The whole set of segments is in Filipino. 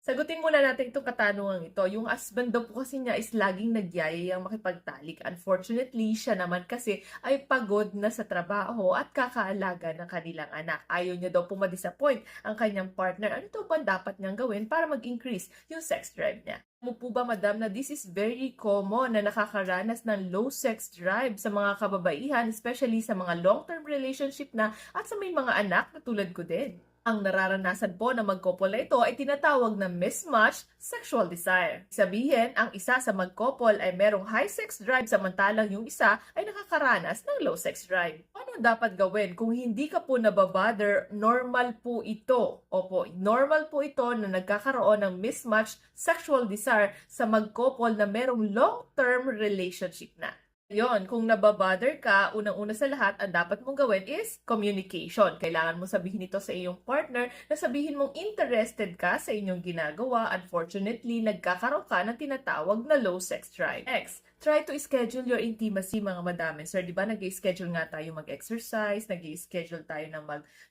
Sagutin muna natin itong katanungang ito. Yung husband daw po kasi niya is laging nagyayayang makipagtalik. Unfortunately, siya naman kasi ay pagod na sa trabaho at kakaalaga ng kanilang anak. Ayaw niya daw po ma-disappoint ang kanyang partner. Ano daw ba dapat niyang gawin para mag-increase yung sex drive niya? Mo po ba, madam, na this is very common na nakakaranas ng low sex drive sa mga kababaihan, especially sa mga long-term relationship na at sa may mga anak na tulad ko din. Ang nararanasan po ng magkopol na ito ay tinatawag na mismatched sexual desire. Sabihin, ang isa sa magkopol ay merong high sex drive samantalang yung isa ay nakakaranas ng low sex drive. Ano dapat gawin kung hindi ka po nababother? Normal po ito. Opo, normal po ito na nagkakaroon ng mismatched sexual desire sa magkopol na merong long-term relationship na. Yon, kung nababother ka, unang-una sa lahat, ang dapat mong gawin is communication. Kailangan mo sabihin ito sa iyong partner na sabihin mong interested ka sa inyong ginagawa. Unfortunately, nagkakaroon ka ng tinatawag na low sex drive. Next, try to schedule your intimacy, mga madami. Sir, di ba nag-schedule nga tayo mag-exercise, nag-schedule tayo ng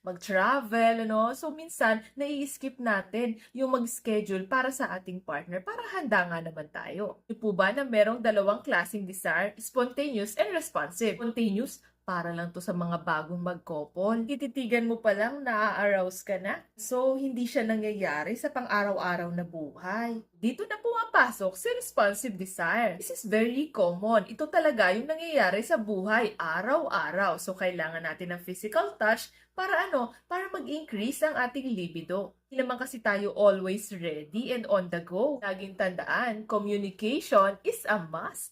mag-travel, ano? So, minsan, nai-skip natin yung mag-schedule para sa ating partner para handa nga naman tayo. Di po ba na merong dalawang klaseng desire? Spontaneous and responsive. Spontaneous, para lang to sa mga bagong magkopol. Tititigan mo pa lang, naa-arouse ka na. So, hindi siya nangyayari sa pang-araw-araw na buhay. Dito na pumapasok si responsive desire. This is very common. Ito talaga yung nangyayari sa buhay araw-araw. So, kailangan natin ng physical touch para ano? Para mag-increase ang ating libido. Hindi naman kasi tayo always ready and on the go. Laging tandaan, communication is a must.